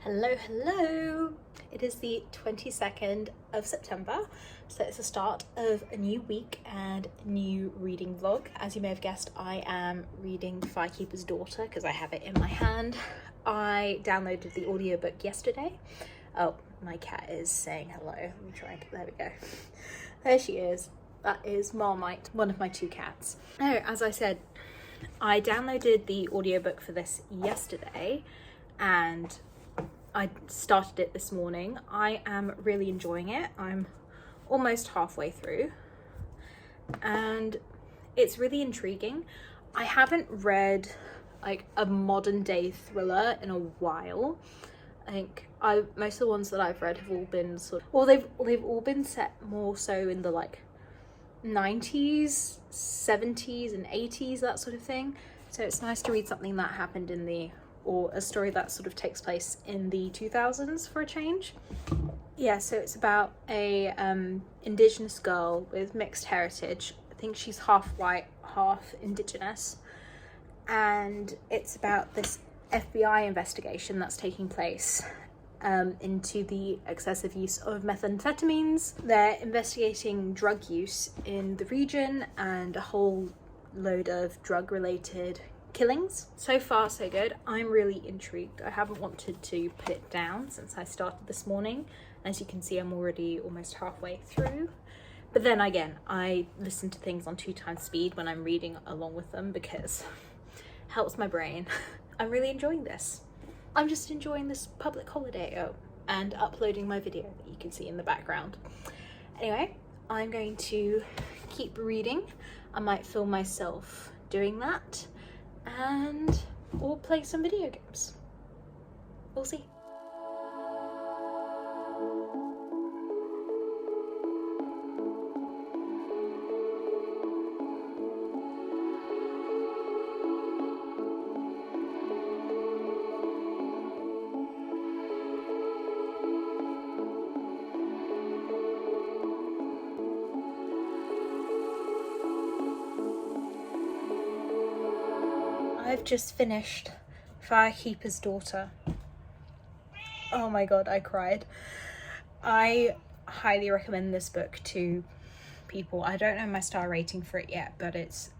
Hello. It is the 22nd of September, so it's the start of a new week and a new reading vlog. As you may have guessed, I am reading The Firekeeper's Daughter because I have it in my hand. I downloaded the audiobook yesterday. Oh, my cat is saying hello. Let me try and there we go. There she is. That is Marmite, one of my two cats. Oh, as I said, I downloaded the audiobook for this yesterday and I started it this morning. I am really enjoying it. I'm almost halfway through and it's really intriguing. I haven't read like a modern day thriller in a while. I think most of the ones that I've read have all been they've all been set more so in the like 90s, 70s and 80s, that sort of thing. So it's nice to read something that happened or a story that sort of takes place in the 2000s for a change. Yeah, so it's about a indigenous girl with mixed heritage. I think she's half white, half indigenous. And it's about this FBI investigation that's taking place into the excessive use of methamphetamines. They're investigating drug use in the region and a whole load of drug-related killings. So far so good. I'm really intrigued. I haven't wanted to put it down since I started this morning. As you can see, I'm already almost halfway through. But then again, I listen to things on 2x speed when I'm reading along with them because it helps my brain. I'm really enjoying this. I'm just enjoying this public holiday and uploading my video that you can see in the background. Anyway, I'm going to keep reading. I might film myself doing that or play some video games. We'll see. I've just finished Firekeeper's Daughter. Oh my god, I cried. I highly recommend this book to people. I don't know my star rating for it yet, but it's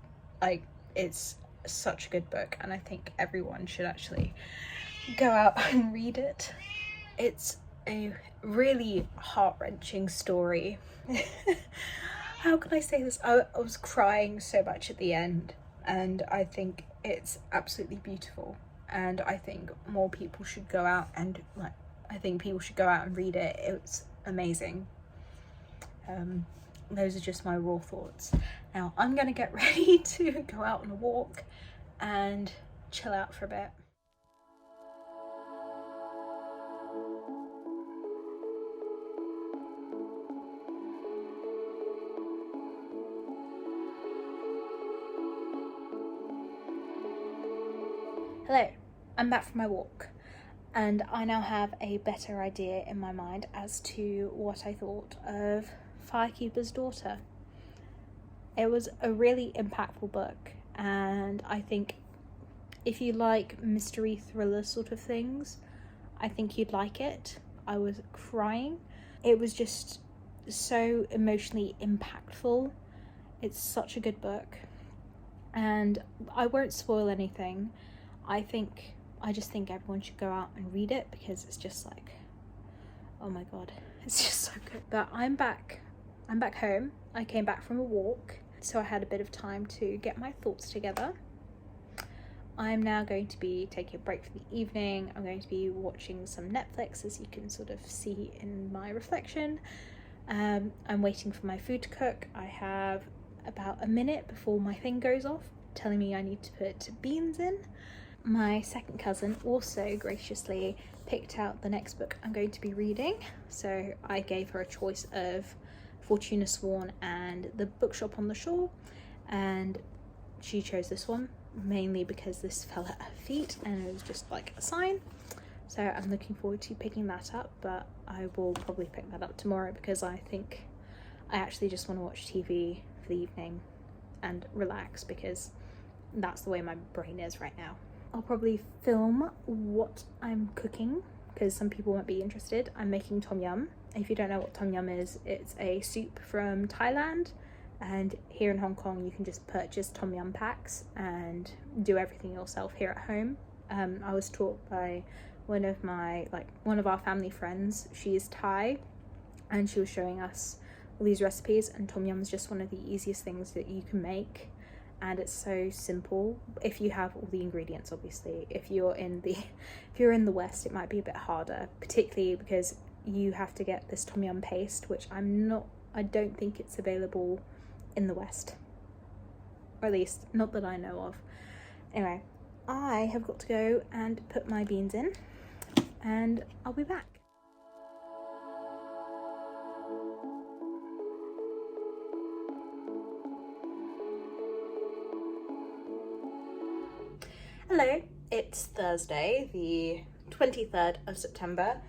such a good book and I think everyone should actually go out and read it. It's a really heart-wrenching story. How can I say this? I was crying so much at the end and I think it's absolutely beautiful and I think more people should go out and read it. It's amazing. Those are just my raw thoughts. Now I'm gonna get ready to go out on a walk and chill out for a bit. Hello, I'm back from my walk and I now have a better idea in my mind as to what I thought of Firekeeper's Daughter. It was a really impactful book and I think if you like mystery thriller sort of things, I think you'd like it. I was crying. It was just so emotionally impactful. It's such a good book and I won't spoil anything. I just think everyone should go out and read it because it's just like, oh my god, it's just so good. But I'm back home. I came back from a walk, so I had a bit of time to get my thoughts together. I'm now going to be taking a break for the evening. I'm going to be watching some Netflix, as you can sort of see in my reflection. I'm waiting for my food to cook. I have about a minute before my thing goes off telling me I need to put beans in. My second cousin also graciously picked out the next book I'm going to be reading, so I gave her a choice of Fortuna Sworn and The Bookshop on the Shore, and she chose this one mainly because this fell at her feet and it was just like a sign. So I'm looking forward to picking that up, but I will probably pick that up tomorrow because I think I actually just want to watch TV for the evening and relax because that's the way my brain is right now. I'll probably film what I'm cooking because some people might be interested. I'm making tom yum. If you don't know what tom yum is, it's a soup from Thailand, and here in Hong Kong you can just purchase tom yum packs and do everything yourself here at home. I was taught by one of our family friends. She is Thai, and she was showing us all these recipes, and tom yum is just one of the easiest things that you can make, and it's so simple if you have all the ingredients. Obviously, if you're in the West, it might be a bit harder, particularly because you have to get this tom yum paste, which I don't think it's available in the West, or at least not that I know of. Anyway, I have got to go and put my beans in, and I'll be back. Hello, it's Thursday, the 23rd of September.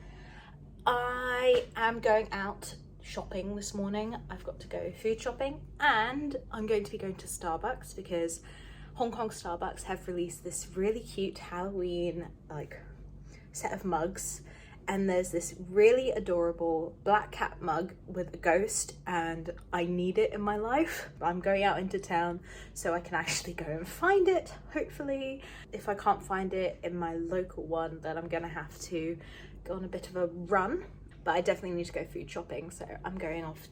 I am going out shopping this morning. I've got to go food shopping, and I'm going to be going to Starbucks because Hong Kong Starbucks have released this really cute Halloween set of mugs, and there's this really adorable black cat mug with a ghost, and I need it in my life. I'm going out into town so I can actually go and find it, hopefully. If I can't find it in my local one, then I'm gonna have to go on a bit of a run, but I definitely need to go food shopping, so I'm going off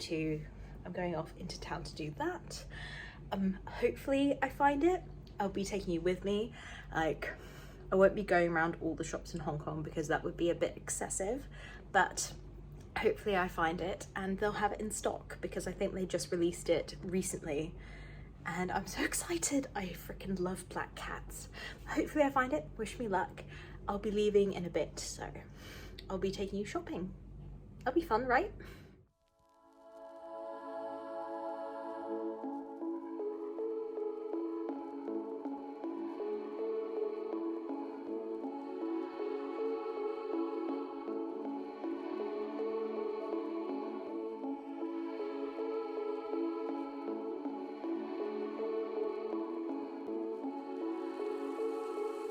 into town to do that. Hopefully I find it. I'll be taking you with me. I won't be going around all the shops in Hong Kong because that would be a bit excessive, but hopefully I find it and they'll have it in stock because I think they just released it recently, and I'm so excited. I freaking love black cats. Hopefully I find it. Wish me luck. I'll be leaving in a bit, so I'll be taking you shopping. That'll be fun, right?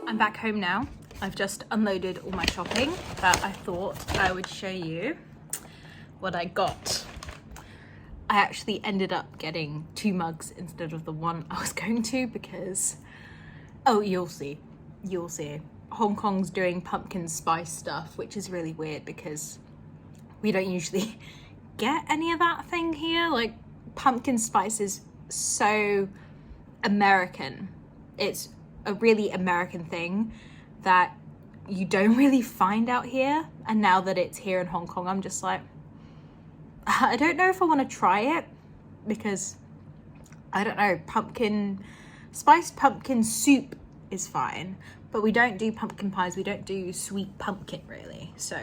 I'm back home now. I've just unloaded all my shopping, but I thought I would show you what I got. I actually ended up getting 2 mugs instead of the one I was going to because, oh, you'll see. Hong Kong's doing pumpkin spice stuff, which is really weird because we don't usually get any of that thing here. Like, pumpkin spice is so American. It's a really American thing that you don't really find out here, and now that it's here in Hong Kong, I'm just like, I don't know if I want to try it because I don't know, pumpkin soup is fine, but we don't do pumpkin pies, we don't do sweet pumpkin really, so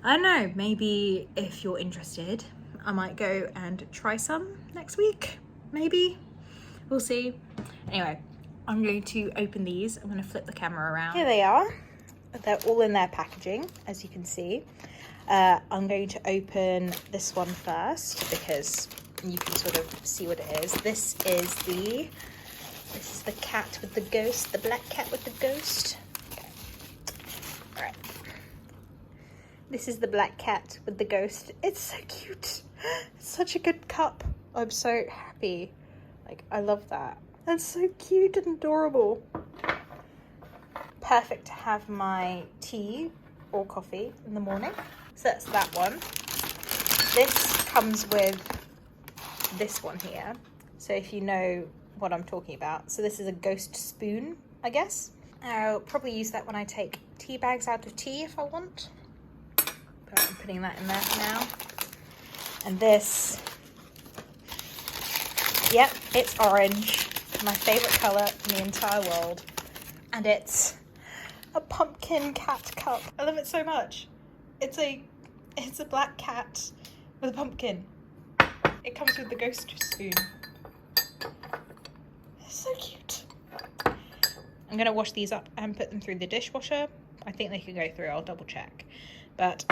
I don't know, maybe if you're interested I might go and try some next week, maybe, we'll see. Anyway, I'm going to open these. I'm going to flip the camera around. Here they are. They're all in their packaging, as you can see. I'm going to open this one first because you can sort of see what it is. This is the cat with the ghost, the black cat with the ghost. Okay. All right. This is the black cat with the ghost. It's so cute. It's such a good cup. I'm so happy. Like, I love that. That's so cute and adorable. Perfect to have my tea or coffee in the morning. So that's that one. This comes with this one here. So if you know what I'm talking about. So this is a ghost spoon, I guess. I'll probably use that when I take tea bags out of tea if I want. But I'm putting that in there for now. And this, yep, it's orange. My favorite color in the entire world, and it's a pumpkin cat cup. I love it so much. It's a black cat with a pumpkin. It comes with the ghost spoon. It's so cute. I'm gonna wash these up and put them through the dishwasher. I think they can go through, I'll double check. But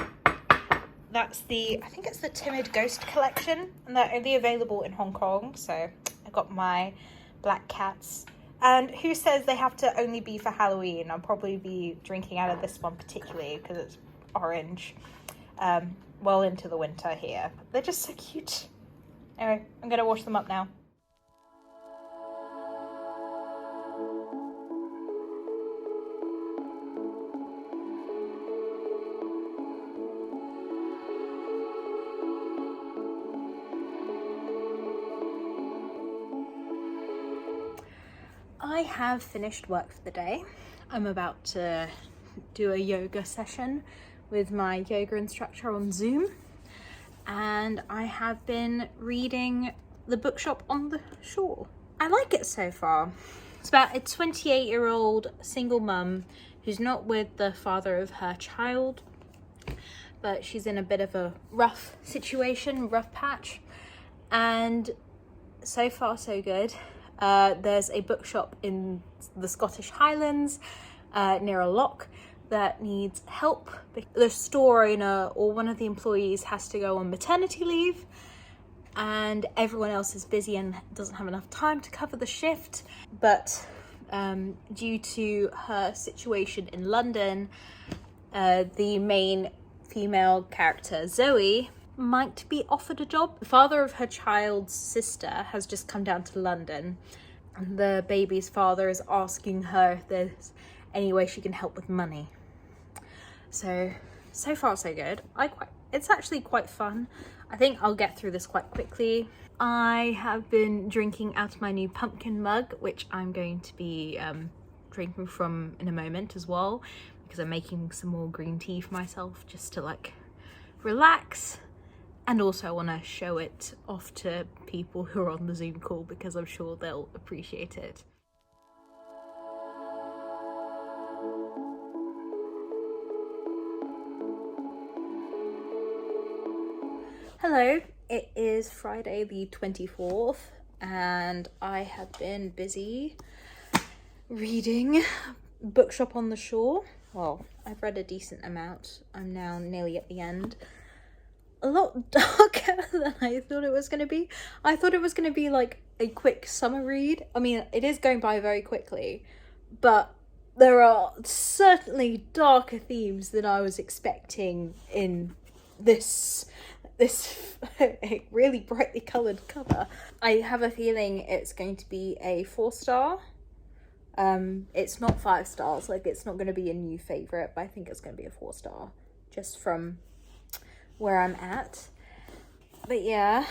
that's I think it's the Timid Ghost collection, and they're only available in Hong Kong. So I got my black cats And who says they have to only be for Halloween? I'll probably be drinking out of this one particularly because it's orange. Well into the winter here. They're just so cute. Anyway, I'm going to wash them up now. I have finished work for the day. I'm about to do a yoga session with my yoga instructor on Zoom, and I have been reading The Bookshop on the Shore. I like it so far. It's about a 28-year-old single mum who's not with the father of her child, but she's in a bit of a rough situation, rough patch, and so far so good. There's a bookshop in the Scottish Highlands near a loch that needs help. The store owner or one of the employees has to go on maternity leave, and everyone else is busy and doesn't have enough time to cover the shift. But due to her situation in London, the main female character, Zoe, might be offered a job. The father of her child's sister has just come down to London, and the baby's father is asking her if there's any way she can help with money. So far so good. It's actually quite fun. I think I'll get through this quite quickly. I have been drinking out of my new pumpkin mug, which I'm going to be drinking from in a moment as well, because I'm making some more green tea for myself just to like relax. And also I want to show it off to people who are on the Zoom call because I'm sure they'll appreciate it. Hello, it is Friday the 24th and I have been busy reading Bookshop on the Shore. Well, I've read a decent amount. I'm now nearly at the end. A lot darker than I thought it was going to be. I thought it was going to be like a quick summer read. I mean, it is going by very quickly, but there are certainly darker themes than I was expecting in this really brightly coloured cover. I have a feeling it's going to be a 4-star. It's not 5 stars, like it's not going to be a new favourite, but I think it's going to be a 4-star just from where I'm at. But yeah,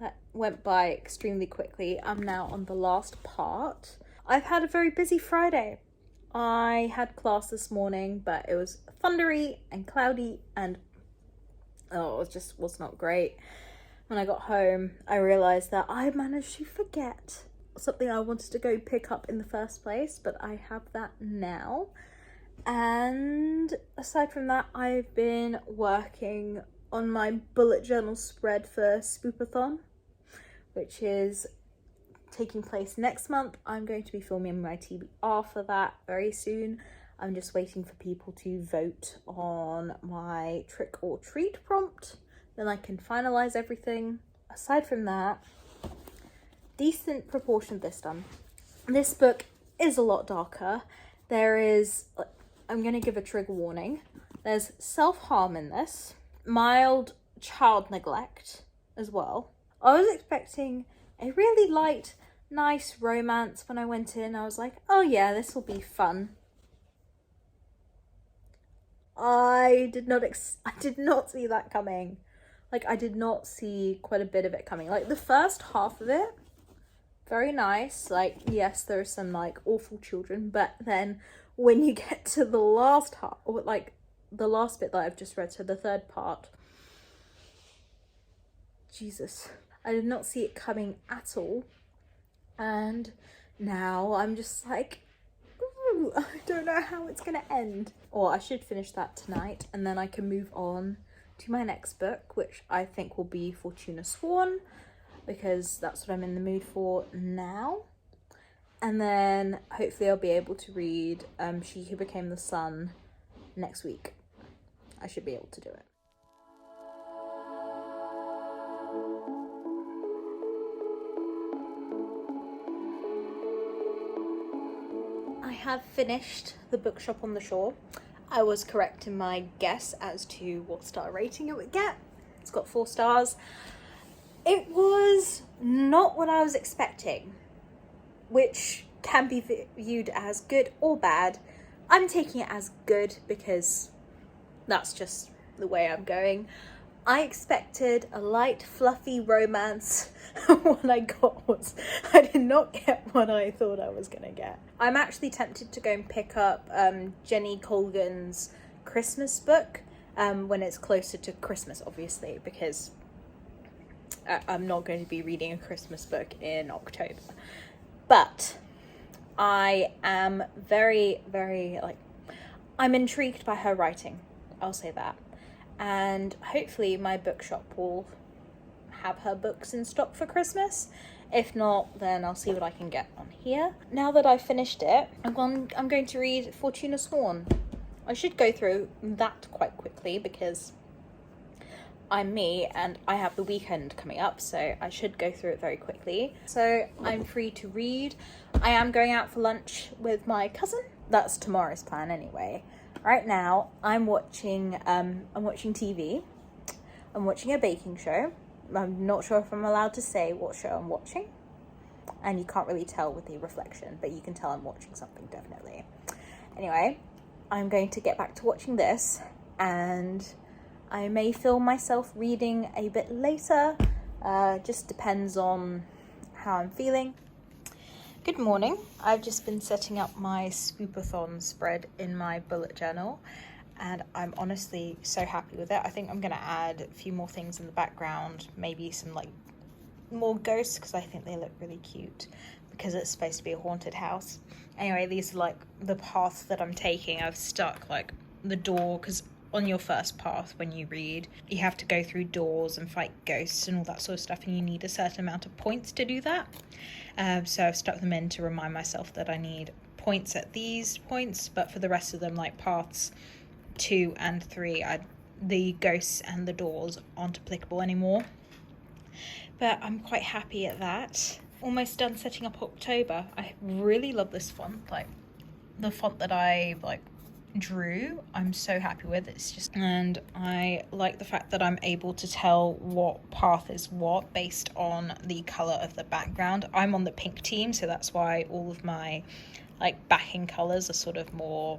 that went by extremely quickly. I'm now on the last part. I've had a very busy Friday. I had class this morning, but it was thundery and cloudy and it just was not great. When I got home, I realised that I managed to forget something I wanted to go pick up in the first place, but I have that now. And aside from that, I've been working on my bullet journal spread for Bookoplathon, which is taking place next month. I'm going to be filming my TBR for that very soon. I'm just waiting for people to vote on my trick or treat prompt. Then I can finalise everything. Aside from that, decent proportion of this done. This book is a lot darker. There is, I'm going to give a trigger warning. There's self-harm in this. Mild child neglect as well. I was expecting a really light, nice romance when I went in. I was like, oh yeah, this will be fun. I did not see that coming. Like, I did not see quite a bit of it coming. Like, the first half of it, very nice. Like, yes, there are some, like, awful children. But then when you get to the last half, or, like, the last bit that I've just read, so the third part, Jesus, I did not see it coming at all. And now I'm just like, ooh, I don't know how it's going to end. Or I should finish that tonight, and then I can move on to my next book, which I think will be Fortuna Sworn, because that's what I'm in the mood for now. And then hopefully I'll be able to read She Who Became the Sun next week. I should be able to do it. I have finished The Bookshop on the Shore. I was correct in my guess as to what star rating it would get. It's got 4 stars. It was not what I was expecting, which can be viewed as good or bad. I'm taking it as good because that's just the way I'm going. I expected a light, fluffy romance. What I got was, I did not get what I thought I was going to get. I'm actually tempted to go and pick up Jenny Colgan's Christmas book when it's closer to Christmas, obviously, because I'm not going to be reading a Christmas book in October. But I am very, very, I'm intrigued by her writing. I'll say that. And hopefully my bookshop will have her books in stock for Christmas. If not, then I'll see what I can get on here. Now that I've finished it, I'm going to read Fortuna Sworn. I should go through that quite quickly because I'm me and I have the weekend coming up, so I should go through it very quickly. So I'm free to read. I am going out for lunch with my cousin. That's tomorrow's plan anyway. Right now, I'm watching TV. I'm watching a baking show. I'm not sure if I'm allowed to say what show I'm watching. And you can't really tell with the reflection, but you can tell I'm watching something, definitely. Anyway, I'm going to get back to watching this, and I may film myself reading a bit later. Just depends on how I'm feeling. Good morning. I've just been setting up my Bookoplathon spread in my bullet journal, and I'm honestly so happy with it. I think I'm going to add a few more things in the background, maybe some more ghosts, because I think they look really cute because it's supposed to be a haunted house. Anyway, these are the path that I'm taking. I've stuck the door, because on your first path when you read, you have to go through doors and fight ghosts and all that sort of stuff, and you need a certain amount of points to do that. So I've stuck them in to remind myself that I need points at these points, but for the rest of them, paths 2 and 3, the ghosts and the doors aren't applicable anymore. But I'm quite happy at that. Almost done setting up October. I really love this font, the font that I drew. I'm so happy with it. And I like the fact that I'm able to tell what path is what based on the color of the background. I'm on the pink team, so that's why all of my backing colors are sort of more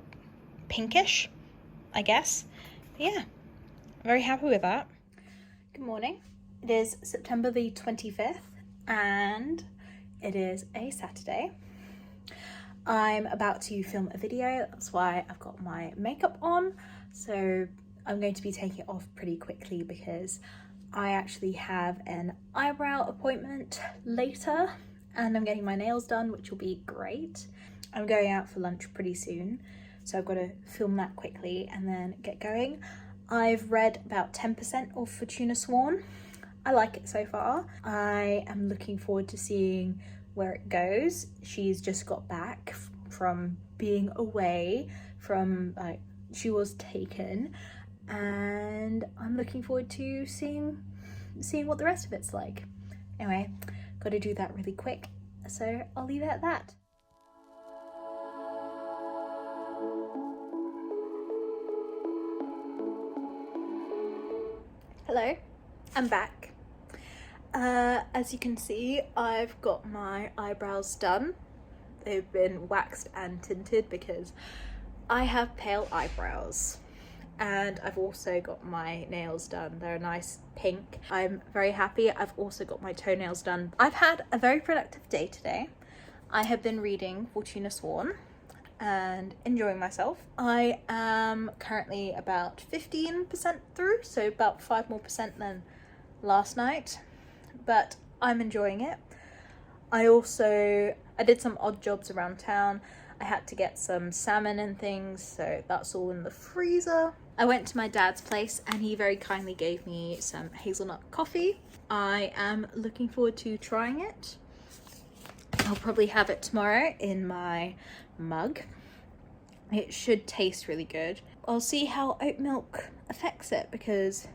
pinkish, I guess. But yeah, very happy with that. Good morning. It is September the 25th and it is a Saturday. I'm about to film a video, that's why I've got my makeup on. So I'm going to be taking it off pretty quickly because I actually have an eyebrow appointment later and I'm getting my nails done, which will be great. I'm going out for lunch pretty soon, so I've got to film that quickly and then get going. I've read about 10% of Fortuna Sworn. I like it so far. I am looking forward to seeing where it goes. She's just got back from being away from, she was taken, and I'm looking forward to seeing what the rest of it's like. Anyway, got to do that really quick, so I'll leave it at that. Hello, I'm back. As you can see, I've got my eyebrows done. They've been waxed and tinted because I have pale eyebrows. And I've also got my nails done. They're a nice pink. I'm very happy. I've also got my toenails done. I've had a very productive day today. I have been reading Fortuna Sworn and enjoying myself. I am currently about 15% through, so about 5% more than last night, but I'm enjoying it. I did some odd jobs around town. I had to get some salmon and things, so that's all in the freezer. I went to my dad's place and he very kindly gave me some hazelnut coffee. I am looking forward to trying it. I'll probably have it tomorrow in my mug. It should taste really good. I'll see how oat milk affects it because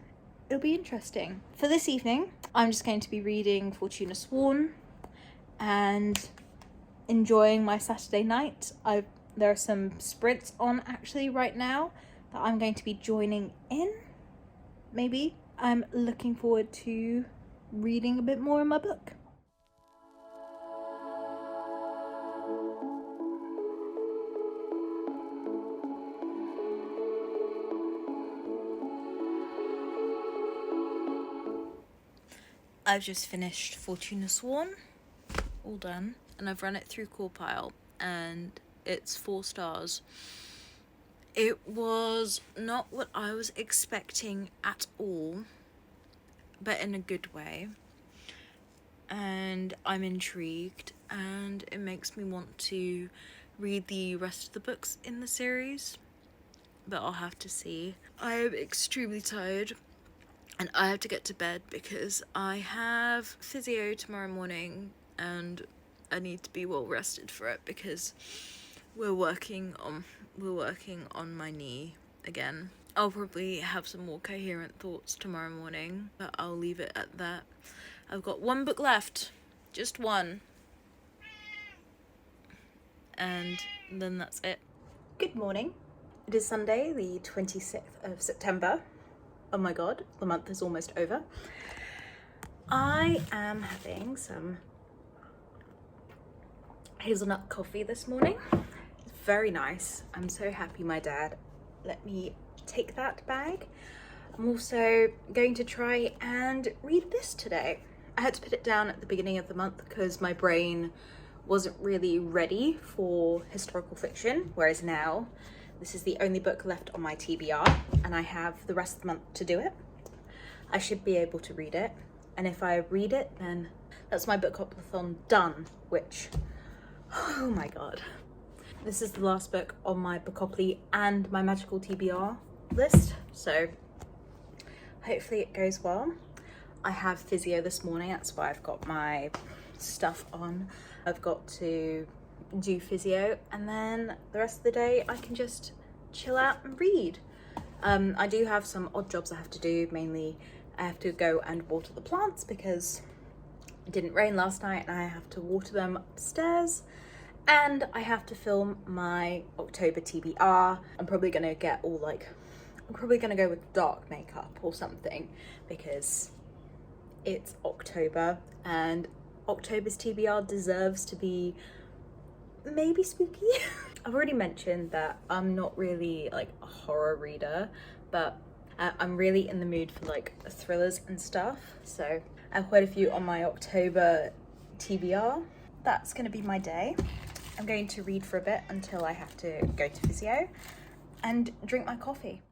it'll be interesting. For this evening, I'm just going to be reading Fortuna Sworn and enjoying my Saturday night. I've There are some sprints on actually right now that I'm going to be joining in, maybe. I'm looking forward to reading a bit more in my book. I've just finished Fortuna Sworn, all done, and I've run it through Compile, and it's 4 stars. It was not what I was expecting at all, but in a good way, and I'm intrigued, and it makes me want to read the rest of the books in the series, but I'll have to see. I am extremely tired. And I have to get to bed because I have physio tomorrow morning and I need to be well rested for it because we're working on my knee again. I'll probably have some more coherent thoughts tomorrow morning, but I'll leave it at that. I've got 1 book left, just 1. And then that's it. Good morning. It is Sunday, the 26th of September. Oh my god, the month is almost over. I am having some hazelnut coffee this morning. It's very nice. I'm so happy my dad let me take that bag. I'm also going to try and read this today. I had to put it down at the beginning of the month because my brain wasn't really ready for historical fiction, whereas now this is the only book left on my TBR and I have the rest of the month to do it. I should be able to read it. And if I read it, then that's my Bookoplathon done, which, oh my god. This is the last book on my Bookoply and my magical TBR list. So hopefully it goes well. I have physio this morning. That's why I've got my stuff on. I've got to do physio, and then the rest of the day I can just chill out and read. I do have some odd jobs I have to do. Mainly I have to go and water the plants because it didn't rain last night and I have to water them upstairs, and I have to film my October TBR. I'm probably gonna go with dark makeup or something because it's October and October's TBR deserves to be maybe spooky. I've already mentioned that I'm not really like a horror reader, but I'm really in the mood for like thrillers and stuff. So I have quite a few on my October TBR. That's gonna be my day. I'm going to read for a bit until I have to go to physio and drink my coffee.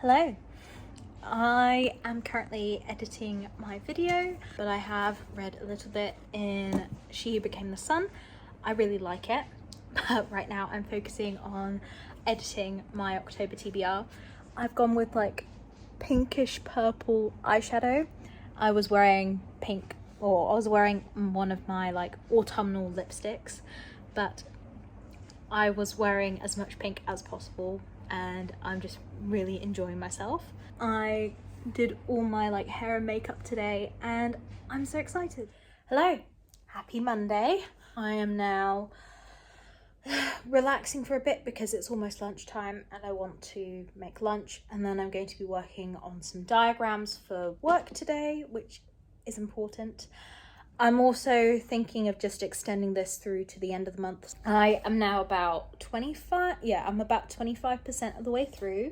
Hello. I am currently editing my video, but I have read a little bit in She Who Became the Sun. I really like it, but right now I'm focusing on editing my October TBR. I've gone with like pinkish purple eyeshadow. I was wearing pink, or I was wearing one of my like autumnal lipsticks, but I was wearing as much pink as possible and I'm just really enjoying myself. I did all my like hair and makeup today and I'm so excited. Hello, happy Monday. I am now relaxing for a bit because it's almost lunchtime and I want to make lunch, and then I'm going to be working on some diagrams for work today, which is important. I'm also thinking of just extending this through to the end of the month. I am now about 25% of the way through.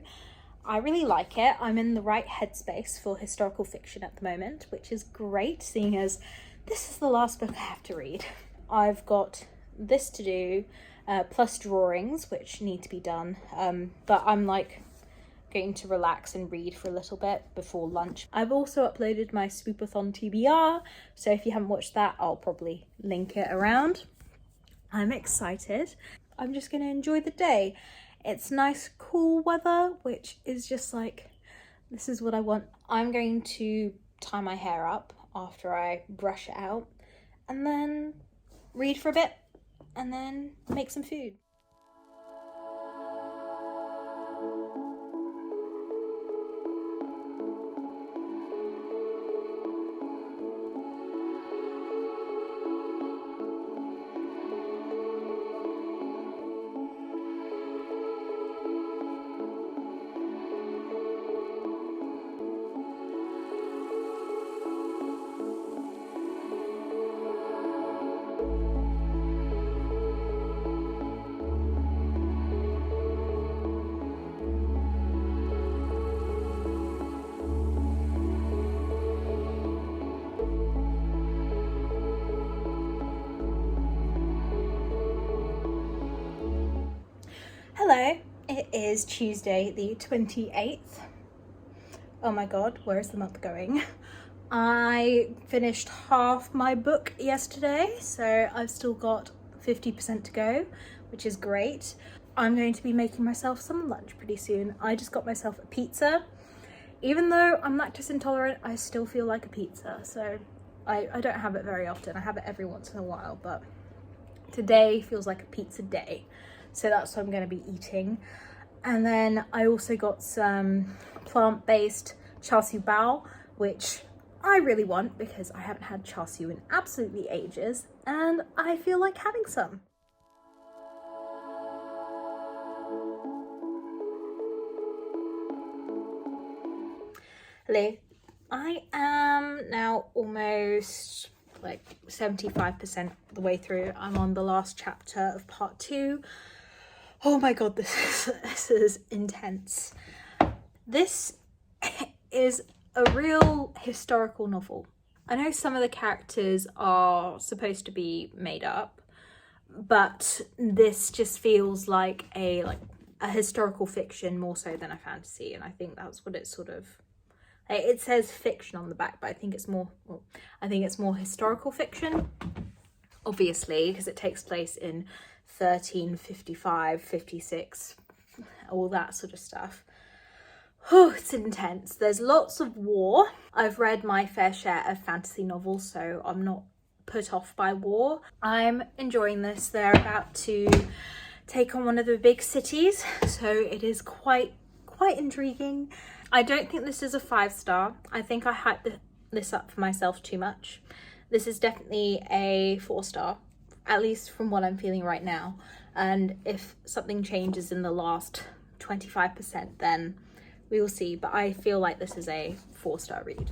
I really like it. I'm in the right headspace for historical fiction at the moment, which is great, seeing as this is the last book I have to read. I've got this to do, plus drawings, which need to be done, but I'm like going to relax and read for a little bit before lunch. I've also uploaded my Bookoplathon TBR, so if you haven't watched that, I'll probably link it around. I'm excited. I'm just going to enjoy the day. It's nice cool weather, which is just like, this is what I want. I'm going to tie my hair up after I brush it out and then read for a bit and then make some food. is Tuesday the 28th. Oh my god, where is the month going? I finished half my book yesterday, so I've still got 50% to go, which is great. I'm going to be making myself some lunch pretty soon. I just got myself a pizza. Even though I'm lactose intolerant, I still feel like a pizza, so I don't have it very often. I have it every once in a while, but today feels like a pizza day. So that's what I'm going to be eating. And then I also got some plant-based char siu bao, which I really want because I haven't had char siu in absolutely ages, and I feel like having some. Hello. I am now almost like 75% the way through. I'm on the last chapter of part 2. Oh my god, this is intense. This is a real historical novel. I know some of the characters are supposed to be made up, but this just feels like a historical fiction more so than a fantasy, and I think that's what it's sort of. It says fiction on the back, but I think it's more. Well, I think it's more historical fiction, obviously, because it takes place in 1355, 56, all that sort of stuff. Oh, it's intense. There's lots of war. I've read my fair share of fantasy novels, so I'm not put off by war. I'm enjoying this. They're about to take on one of the big cities, so it is quite intriguing. I don't think this is a 5-star. I think I hyped this up for myself too much. This is definitely a 4-star, at least from what I'm feeling right now. And if something changes in the last 25%, then we will see. But I feel like this is a 4-star read.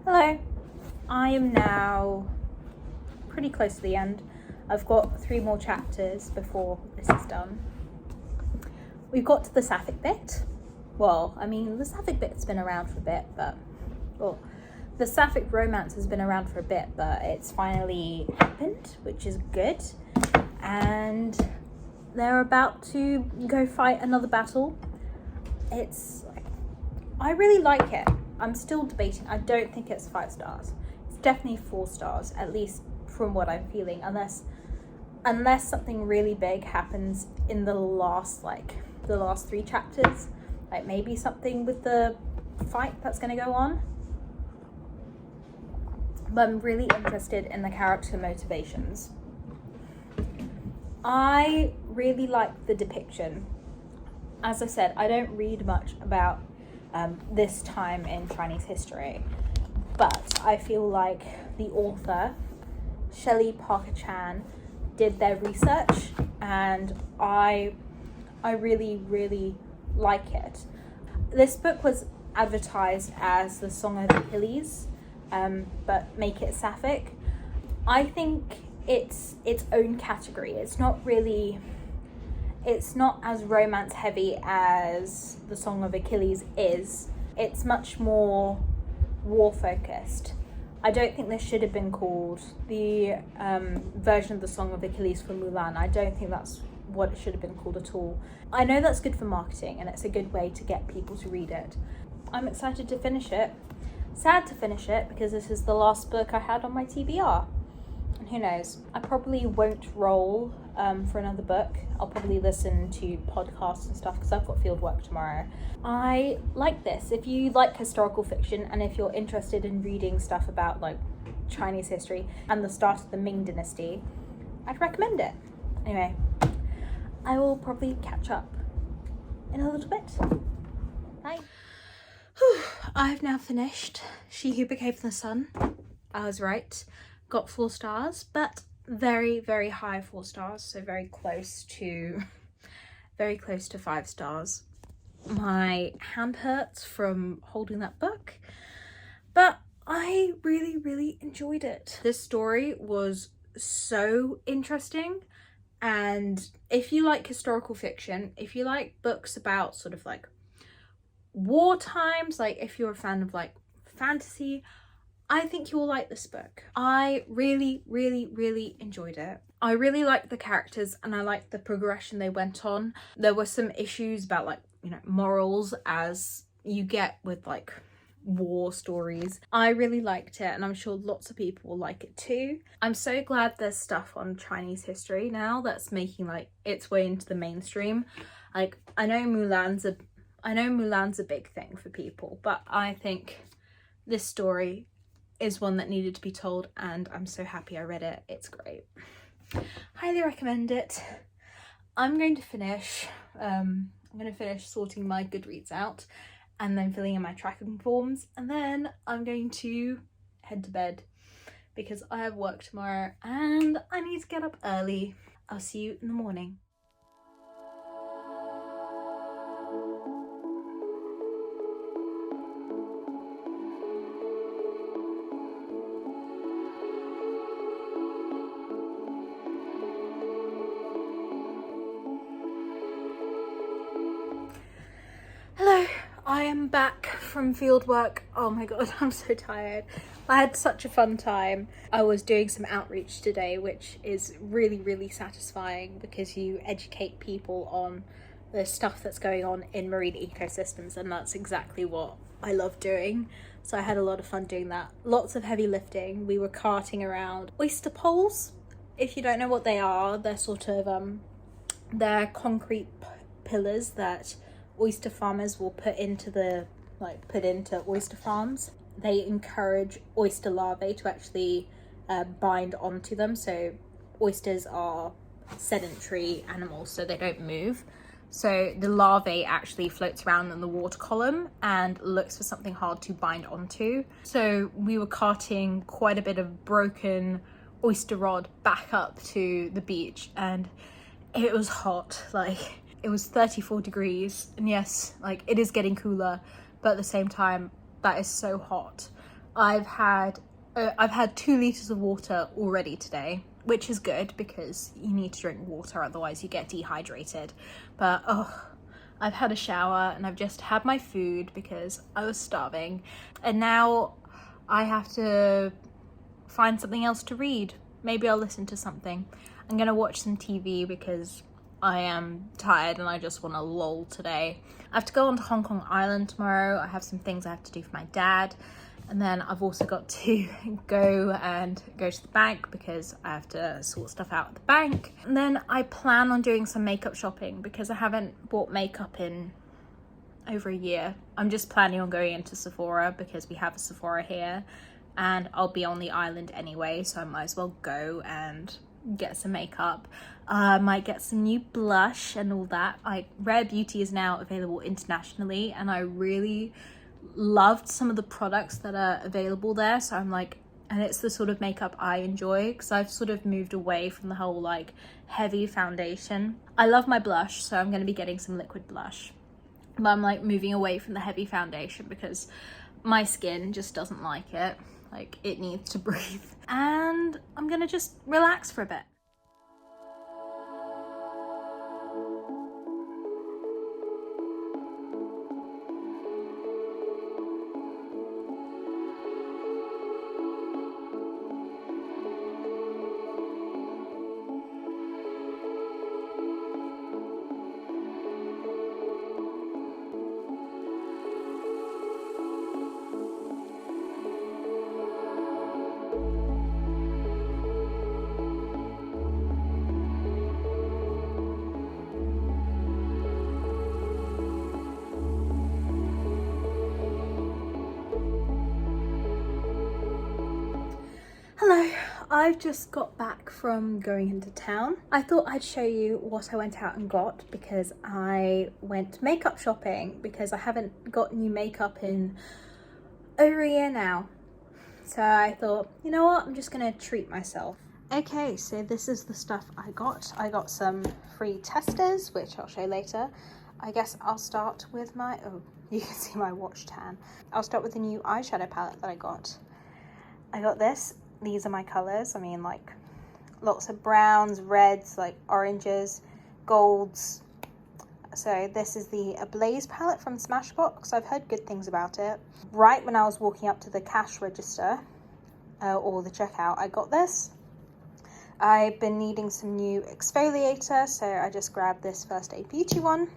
Hello. I am now pretty close to the end. I've got 3 more chapters before this is done. We've got to the sapphic bit. Well, I mean, the sapphic bit's been around for a bit, but... Well, the sapphic romance has been around for a bit, but it's finally happened, which is good. And they're about to go fight another battle. I really like it. I'm still debating. I don't think it's 5 stars. It's definitely 4 stars, at least from what I'm feeling, unless something really big happens in the last 3 chapters, like maybe something with the fight that's going to go on. But I'm really interested in the character motivations. I really like the depiction. As I said, I don't read much about this time in Chinese history, but I feel like the author, Shelley Parker Chan, did their research, and I really like it. This book was advertised as the Song of Achilles, but make it sapphic. I think it's its own category. It's not as romance heavy as the Song of Achilles is. It's much more war focused. I don't think this should have been called the version of the Song of Achilles for Mulan. I don't think that's what it should have been called at all. I know that's good for marketing, and it's a good way to get people to read it. I'm excited to finish it. Sad to finish it because this is the last book I had on my TBR. And who knows? I probably won't roll for another book. I'll probably listen to podcasts and stuff because I've got field work tomorrow. I like this. If you like historical fiction and if you're interested in reading stuff about like Chinese history and the start of the Ming Dynasty, I'd recommend it. Anyway, I will probably catch up in a little bit. Bye. I've now finished She Who Became the Sun. I was right. Got 4 stars, but very high 4 stars, so very close to 5 stars. My hand hurts from holding that book, but I really enjoyed it. This story was so interesting, and if you like historical fiction, if you like books about sort of like war times, like if you're a fan of like fantasy, I think you'll like this book. I really enjoyed it. I really liked the characters and I liked the progression they went on. There were some issues about, like, you know, morals, as you get with like war stories. I really liked it and I'm sure lots of people will like it too. I'm so glad there's stuff on Chinese history now that's making like its way into the mainstream. Like, I know Mulan's a big thing for people, but I think this story is one that needed to be told and I'm so happy I read it. It's great. Highly recommend it. I'm going to finish sorting my Goodreads out and then filling in my tracking forms, and then I'm going to head to bed because I have work tomorrow and I need to get up early. I'll see you in the morning. Hello, I am back from field work. Oh my god, I'm so tired. I had such a fun time. I was doing some outreach today, which is really satisfying because you educate people on the stuff that's going on in marine ecosystems, and that's exactly what I love doing. So I had a lot of fun doing that. Lots of heavy lifting. We were carting around oyster poles. If you don't know what they are, they're sort of they're concrete pillars that oyster farmers will put into oyster farms. They encourage oyster larvae to actually bind onto them. So oysters are sedentary animals, so they don't move. So the larvae actually floats around in the water column and looks for something hard to bind onto. So we were carting quite a bit of broken oyster rod back up to the beach, and it was hot. Like, it was 34 degrees, and yes, like, it is getting cooler, but at the same time, that is so hot. I've had 2 liters of water already today, which is good because you need to drink water, otherwise you get dehydrated. But I've had a shower and I've just had my food because I was starving, and now I have to find something else to read. Maybe I'll listen to something. I'm gonna watch some TV because I am tired and I just want to loll today. I have to go on to Hong Kong Island tomorrow. I have some things I have to do for my dad. And then I've also got to go to the bank because I have to sort stuff out at the bank. And then I plan on doing some makeup shopping because I haven't bought makeup in over a year. I'm just planning on going into Sephora because we have a Sephora here and I'll be on the island anyway, so I might as well go and get some makeup. I might get some new blush and all that. Rare Beauty is now available internationally and I really loved some of the products that are available there, so I'm like, and it's the sort of makeup I enjoy because I've sort of moved away from the whole like heavy foundation. I love my blush, so I'm going to be getting some liquid blush, but I'm like moving away from the heavy foundation because my skin just doesn't like it. Like, it needs to breathe. And I'm gonna just relax for a bit. Hello, I've just got back from going into town. I thought I'd show you what I went out and got because I went makeup shopping because I haven't got new makeup in over a year now. So I thought, you know what, I'm just gonna treat myself. Okay, so this is the stuff I got. I got some free testers, which I'll show later. I guess I'll start with my, oh, you can see my watch tan. I'll start with the new eyeshadow palette that I got. I got this. These are my colors. I mean, like, lots of browns, reds, like oranges, golds. So this is the Ablaze palette from Smashbox. I've heard good things about it. Right when I was walking up to the cash register or the checkout, I got this. I've been needing some new exfoliator, so I just grabbed this First Aid Beauty one.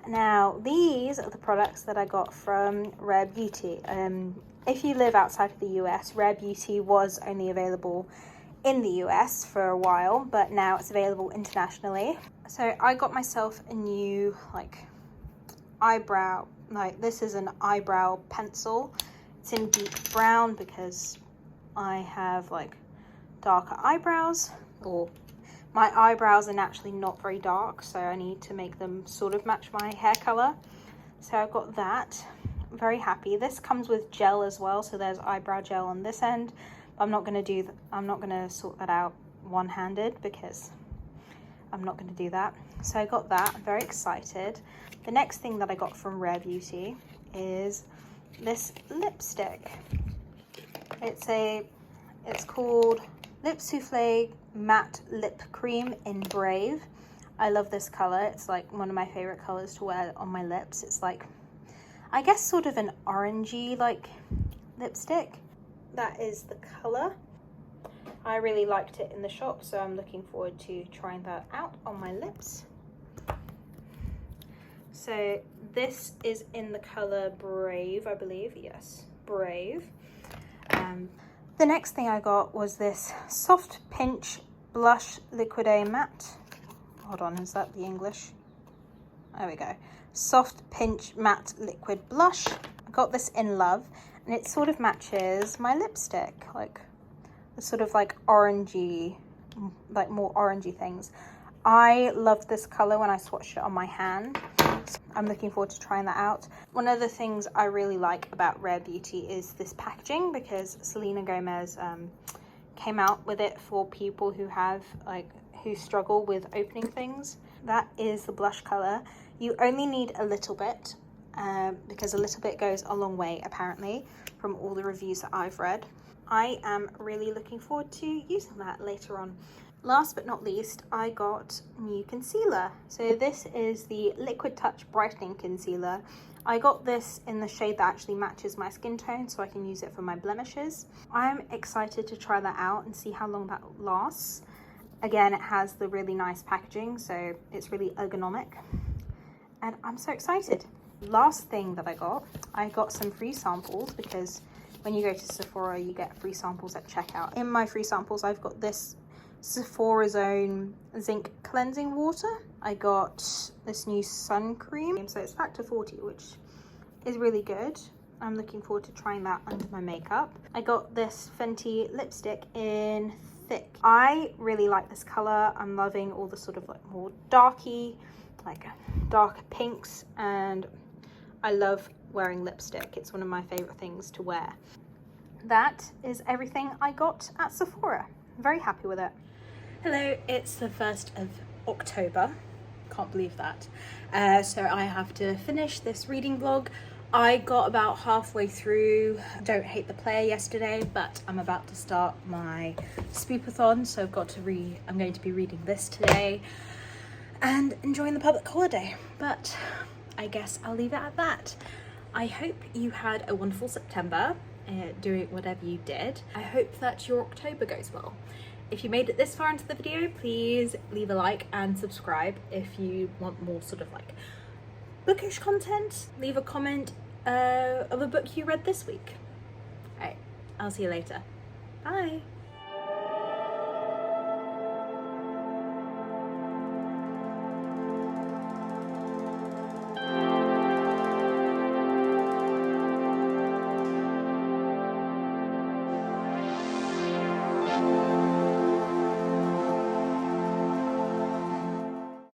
Now, these are the products that I got from Rare Beauty. If you live outside of the US, Rare Beauty was only available in the US for a while, but now it's available internationally. So I got myself a new eyebrow, this is an eyebrow pencil. It's in deep brown because I have darker eyebrows, or my eyebrows are naturally not very dark, so I need to make them sort of match my hair color. So I've got that. I'm very happy. This comes with gel as well, so there's eyebrow gel on this end. I'm not going to sort that out one-handed because I'm not going to do that. So I got that. I'm very excited. The next thing that I got from Rare Beauty is this lipstick. It's called Lip Souffle Matte Lip Cream in Brave. I love this color. It's one of my favorite colors to wear on my lips. It's I guess sort of an orangey lipstick. That is the color. I really liked it in the shop, so I'm looking forward to trying that out on my lips. So this is in the color Brave, I believe. Yes, Brave. The next thing I got was this Soft Pinch Blush Liquide Matte. Hold on, is that the English? There we go. Soft Pinch Matte Liquid Blush. I got this in Love, and it sort of matches my lipstick, the sort of orangey, more orangey things. I loved this color when I swatched it on my hand. So I'm looking forward to trying that out. One of the things I really like about Rare Beauty is this packaging, because Selena Gomez came out with it for people who have who struggle with opening things. That is the blush color. You only need a little bit because a little bit goes a long way, apparently, from all the reviews that I've read. I am really looking forward to using that later on. Last but not least, I got new concealer. So this is the Liquid Touch Brightening Concealer. I got this in the shade that actually matches my skin tone, so I can use it for my blemishes. I'm excited to try that out and see how long that lasts. Again, it has the really nice packaging, so it's really ergonomic. And I'm so excited. Last thing that I got some free samples, because when you go to Sephora, you get free samples at checkout. In my free samples, I've got this Sephora's Own Zinc Cleansing Water. I got this new sun cream, so it's factor 40, which is really good. I'm looking forward to trying that under my makeup. I got this Fenty lipstick in Thick. I really like this color. I'm loving all the sort of more darky, darker pinks, and I love wearing lipstick. It's one of my favorite things to wear. That is everything I got at Sephora. I'm very happy with it. Hello, it's the 1st of October. Can't believe that. So I have to finish this reading vlog. I got about halfway through Don't Hate the Player yesterday, but I'm about to start my Bookoplathon, so I'm going to be reading this today and enjoying the public holiday. But I guess I'll leave it at that. I hope you had a wonderful September doing whatever you did. I hope that your October goes well. If you made it this far into the video, please leave a like and subscribe if you want more sort of bookish content. Leave a comment of a book you read this week. Alright, I'll see you later. Bye.